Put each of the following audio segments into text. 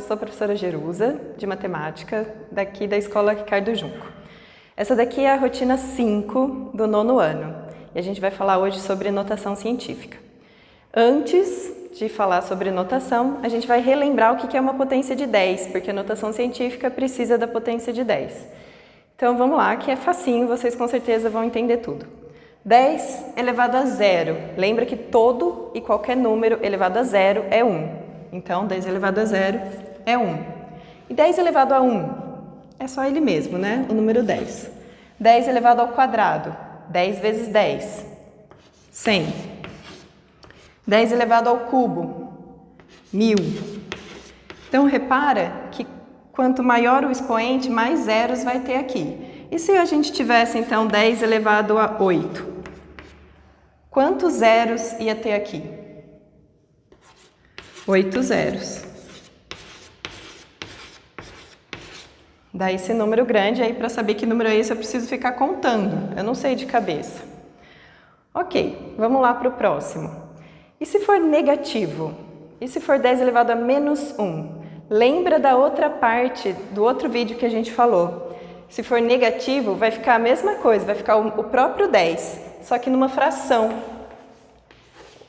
sou a professora Jerusa, de matemática, daqui da Escola Ricardo Junco. Essa daqui é a rotina 5 do 9º ano, e a gente vai falar hoje sobre notação científica. Antes de falar sobre notação, a gente vai relembrar o que é uma potência de 10, porque a notação científica precisa da potência de 10. Então vamos lá, que é facinho, vocês com certeza vão entender tudo. 10 elevado a 0, lembra que todo e qualquer número elevado a 0 é 1. Então 10 elevado a 0 é 1. E 10 elevado a 1 é só ele mesmo, né? O número 10. 10 elevado ao quadrado, 10 vezes 10, 100. 10 elevado ao cubo, 1000. Então repara que quanto maior o expoente, mais zeros vai ter aqui. E se a gente tivesse então 10 elevado a 8? Quantos zeros ia ter aqui? 8 zeros. Dá esse número grande, aí para saber que número é esse eu preciso ficar contando, eu não sei de cabeça. Ok, vamos lá para o próximo. E se for negativo? E se for 10 elevado a menos 1? Lembra da outra parte, do outro vídeo que a gente falou. Se for negativo, vai ficar a mesma coisa, vai ficar o próprio 10, só que numa fração.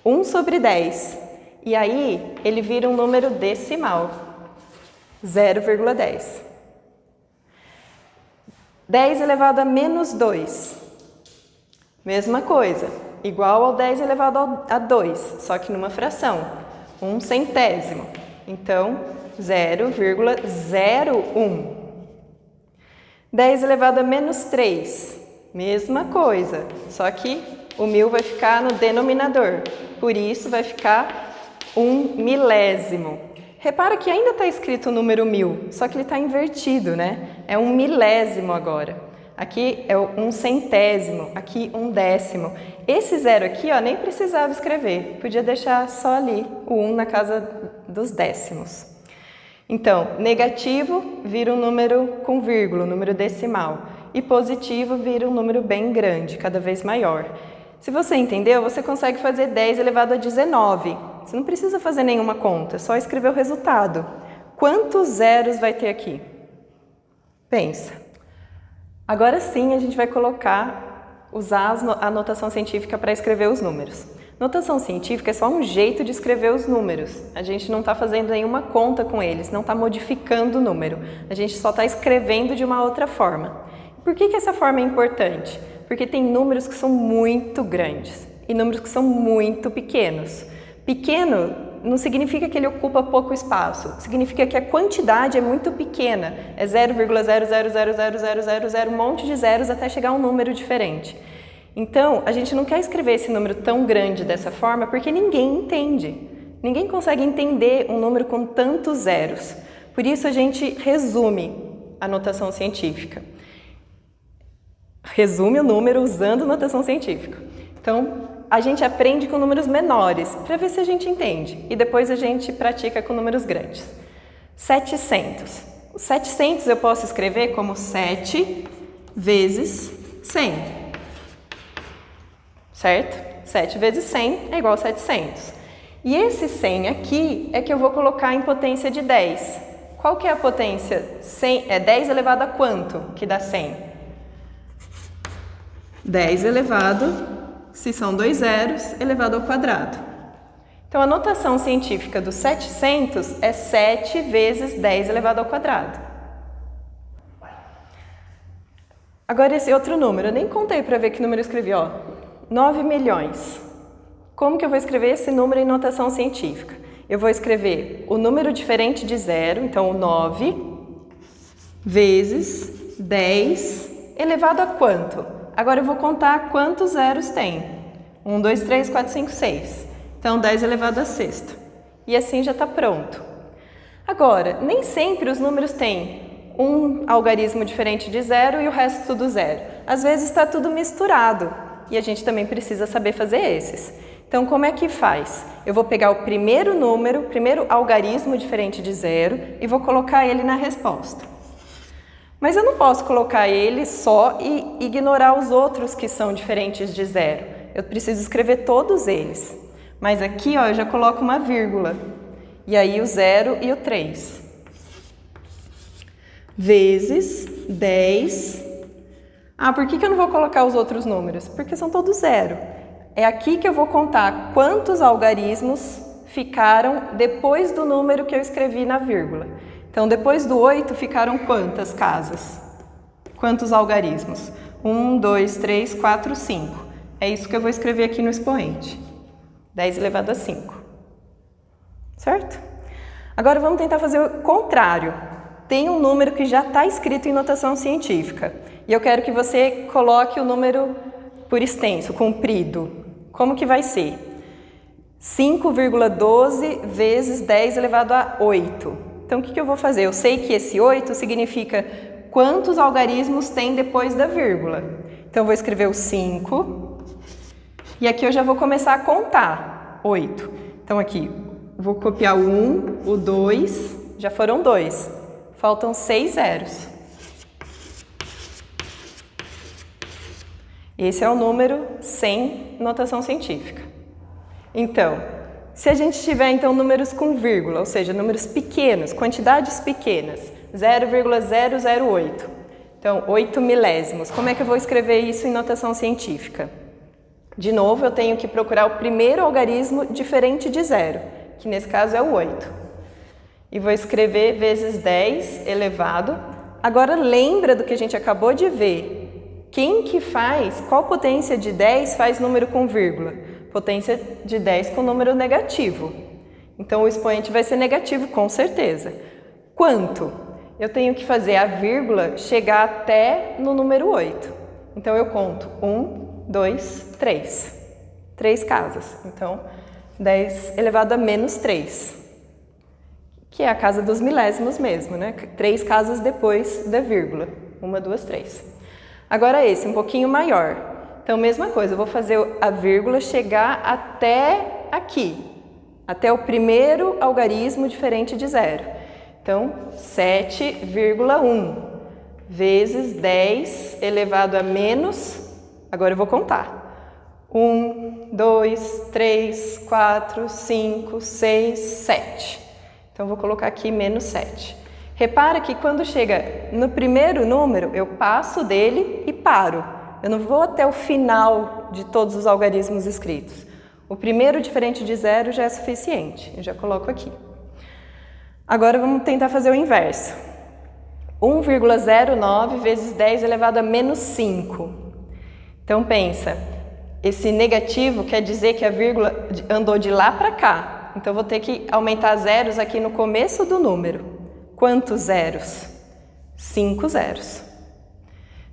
1 sobre 10. E aí, ele vira um número decimal. 0,10. 10 elevado a menos 2. Mesma coisa, igual ao 10 elevado a 2, só que numa fração. 1 centésimo. Então, 0,01. 10 elevado a menos 3, mesma coisa, só que o 1000 vai ficar no denominador, por isso vai ficar 1 milésimo. Repara que ainda está escrito o número 1000, só que ele está invertido, né? É 1 milésimo agora. Aqui é 1 centésimo, aqui 1 décimo. Esse zero aqui, ó, nem precisava escrever, podia deixar só ali o 1 na casa dos décimos. Então, negativo vira um número com vírgula, um número decimal. E positivo vira um número bem grande, cada vez maior. Se você entendeu, você consegue fazer 10 elevado a 19. Você não precisa fazer nenhuma conta, é só escrever o resultado. Quantos zeros vai ter aqui? Pensa. Agora sim a gente vai usar a notação científica para escrever os números. Notação científica é só um jeito de escrever os números. A gente não está fazendo nenhuma conta com eles, não está modificando o número. A gente só está escrevendo de uma outra forma. Por que essa forma é importante? Porque tem números que são muito grandes e números que são muito pequenos. Pequeno não significa que ele ocupa pouco espaço, significa que a quantidade é muito pequena. É 0,0000000, um monte de zeros até chegar a um número diferente. Então, a gente não quer escrever esse número tão grande dessa forma porque ninguém entende. Ninguém consegue entender um número com tantos zeros. Por isso, a gente resume a notação científica. Resume o número usando notação científica. Então, a gente aprende com números menores para ver se a gente entende. E depois a gente pratica com números grandes. 700. O 700 eu posso escrever como 7 vezes 100. Certo? 7 vezes 100 é igual a 700. E esse 100 aqui é que eu vou colocar em potência de 10. Qual que é a potência? 100, 10 elevado a quanto que dá 100? 10 elevado, se são 2 zeros, elevado ao quadrado. Então, a notação científica do 700 é 7 vezes 10 elevado ao quadrado. Agora, esse outro número, eu nem contei para ver que número eu escrevi, ó. 9 milhões. Como que eu vou escrever esse número em notação científica? Eu vou escrever o número diferente de zero, então o 9, vezes 10, elevado a quanto? Agora eu vou contar quantos zeros tem. 1, 2, 3, 4, 5, 6. Então 10 elevado a sexta. E assim já está pronto. Agora, nem sempre os números têm um algarismo diferente de zero e o resto tudo zero. Às vezes está tudo misturado. E a gente também precisa saber fazer esses. Então, como é que faz? Eu vou pegar o primeiro número, o primeiro algarismo diferente de zero e vou colocar ele na resposta. Mas eu não posso colocar ele só e ignorar os outros que são diferentes de zero. Eu preciso escrever todos eles. Mas aqui, ó, eu já coloco uma vírgula. E aí o 0 e o 3. vezes 10. Ah, por que eu não vou colocar os outros números? Porque são todos zero. É aqui que eu vou contar quantos algarismos ficaram depois do número que eu escrevi na vírgula. Então, depois do 8, ficaram quantas casas? Quantos algarismos? 1, 2, 3, 4, 5. É isso que eu vou escrever aqui no expoente. 10 elevado a 5. Certo? Agora vamos tentar fazer o contrário. Tem um número que já está escrito em notação científica. E eu quero que você coloque o número por extenso, comprido. Como que vai ser? 5,12 vezes 10 elevado a 8. Então, o que eu vou fazer? Eu sei que esse 8 significa quantos algarismos tem depois da vírgula. Então, eu vou escrever o 5. E aqui eu já vou começar a contar. 8. Então, aqui, vou copiar o 1, o 2. Já foram 2. Faltam 6 zeros. Esse é o número sem notação científica. Então, se a gente tiver então números com vírgula, ou seja, números pequenos, quantidades pequenas, 0,008, então 8 milésimos, como é que eu vou escrever isso em notação científica? De novo, eu tenho que procurar o primeiro algarismo diferente de zero, que nesse caso é o 8. E vou escrever vezes 10 elevado. Agora lembra do que a gente acabou de ver. Quem que faz, qual potência de 10 faz número com vírgula? Potência de 10 com número negativo. Então, o expoente vai ser negativo, com certeza. Quanto? Eu tenho que fazer a vírgula chegar até no número 8. Então, eu conto 1, 2, 3. 3 casas. Então, 10 elevado a menos 3. Que é a casa dos milésimos mesmo, né? 3 casas depois da vírgula. 1, 2, 3. Agora esse, um pouquinho maior. Então, mesma coisa, eu vou fazer a vírgula chegar até aqui, até o primeiro algarismo diferente de zero. Então, 7,1 vezes 10 elevado a menos, agora eu vou contar. 1, 2, 3, 4, 5, 6, 7. Então, eu vou colocar aqui menos 7. Repara que quando chega no primeiro número, eu passo dele e paro. Eu não vou até o final de todos os algarismos escritos. O primeiro diferente de zero já é suficiente. Eu já coloco aqui. Agora vamos tentar fazer o inverso. 1,09 vezes 10 elevado a menos 5. Então pensa, esse negativo quer dizer que a vírgula andou de lá para cá. Então eu vou ter que aumentar zeros aqui no começo do número. Quantos zeros? 5 zeros.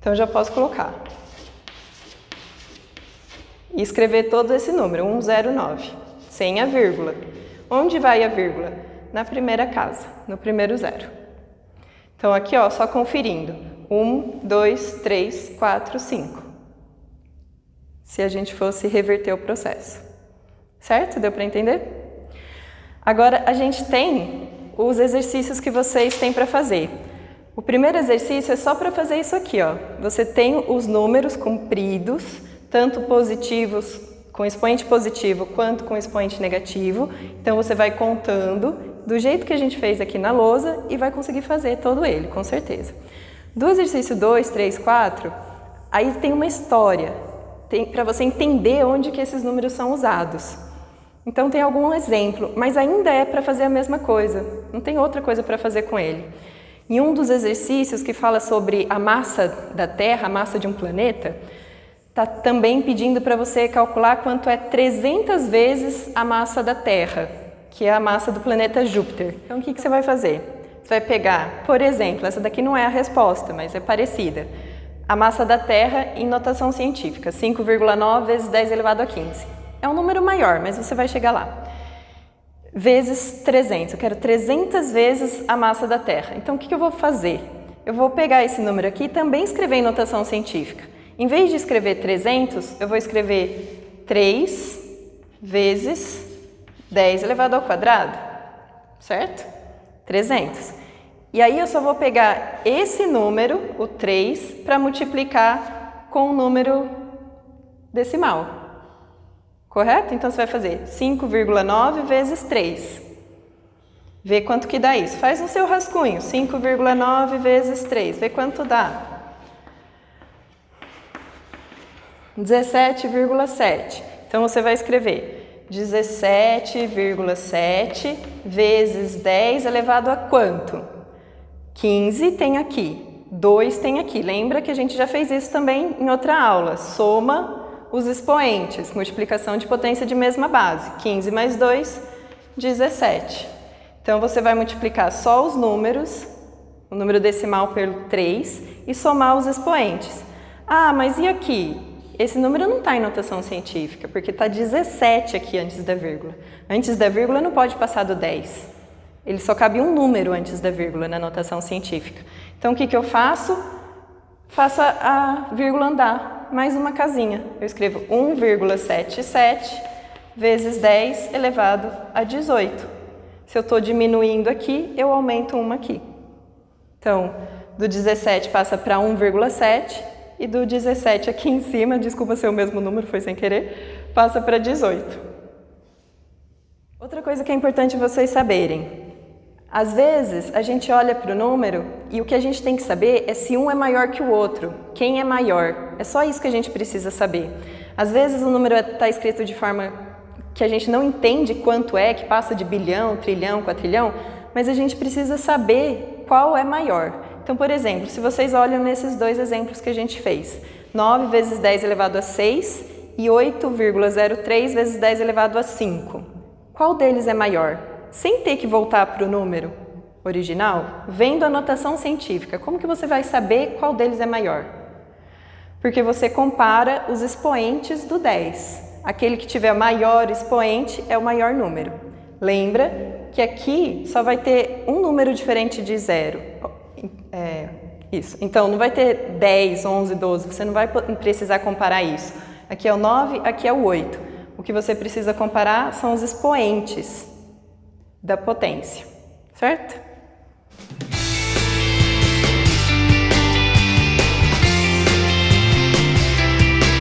Então, eu já posso colocar. E escrever todo esse número, 109, sem a vírgula. Onde vai a vírgula? Na primeira casa, no primeiro zero. Então, aqui, ó, só conferindo. 1, 2, 3, 4, 5. Se a gente fosse reverter o processo. Certo? Deu para entender? Agora, a gente tem os exercícios que vocês têm para fazer. O primeiro exercício é só para fazer isso aqui, ó. Você tem os números compridos, tanto positivos com expoente positivo quanto com expoente negativo. Então você vai contando do jeito que a gente fez aqui na lousa e vai conseguir fazer todo ele, com certeza. Do exercício 2, 3, 4, aí tem uma história, para você entender onde que esses números são usados. Então tem algum exemplo, mas ainda é para fazer a mesma coisa, não tem outra coisa para fazer com ele. Em um dos exercícios que fala sobre a massa da Terra, a massa de um planeta, está também pedindo para você calcular quanto é 300 vezes a massa da Terra, que é a massa do planeta Júpiter. Então o que você vai fazer? Você vai pegar, por exemplo, essa daqui não é a resposta, mas é parecida. A massa da Terra em notação científica, 5,9 vezes 10 elevado a 15. É um número maior, mas você vai chegar lá. Vezes 300, eu quero 300 vezes a massa da Terra. Então, o que eu vou fazer? Eu vou pegar esse número aqui e também escrever em notação científica. Em vez de escrever 300, eu vou escrever 3 vezes 10 elevado ao quadrado, certo? 300. E aí eu só vou pegar esse número, o 3, para multiplicar com o número decimal. Correto? Então, você vai fazer 5,9 vezes 3. Vê quanto que dá isso. Faz no seu rascunho, 5,9 vezes 3, vê quanto dá. 17,7. Então, você vai escrever 17,7 vezes 10 elevado a quanto? 15 tem aqui, 2 tem aqui. Lembra que a gente já fez isso também em outra aula. Soma os expoentes, multiplicação de potência de mesma base. 15 mais 2, 17. Então, você vai multiplicar só os números, o número decimal pelo 3, e somar os expoentes. Ah, mas e aqui? Esse número não está em notação científica, porque está 17 aqui antes da vírgula. Antes da vírgula não pode passar do 10. Ele só cabe um número antes da vírgula na notação científica. Então, o que eu faço? Faço a vírgula andar, mais uma casinha. Eu escrevo 1,77 vezes 10 elevado a 18. Se eu estou diminuindo aqui, eu aumento uma aqui. Então, do 17 passa para 1,7 e do 17 aqui em cima, desculpa ser o mesmo número, foi sem querer, passa para 18. Outra coisa que é importante vocês saberem. Às vezes, a gente olha para o número e o que a gente tem que saber é se um é maior que o outro. Quem é maior? É só isso que a gente precisa saber. Às vezes, o número está escrito de forma que a gente não entende quanto é, que passa de bilhão, trilhão, quatrilhão, mas a gente precisa saber qual é maior. Então, por exemplo, se vocês olham nesses dois exemplos que a gente fez, 9 vezes 10 elevado a 6 e 8,03 vezes 10 elevado a 5. Qual deles é maior? Sem ter que voltar para o número original, vendo a notação científica, como que você vai saber qual deles é maior? Porque você compara os expoentes do 10. Aquele que tiver maior expoente é o maior número. Lembra que aqui só vai ter um número diferente de 0. Isso. Então, não vai ter 10, 11, 12. Você não vai precisar comparar isso. Aqui é o 9, aqui é o 8. O que você precisa comparar são os expoentes da potência. Certo?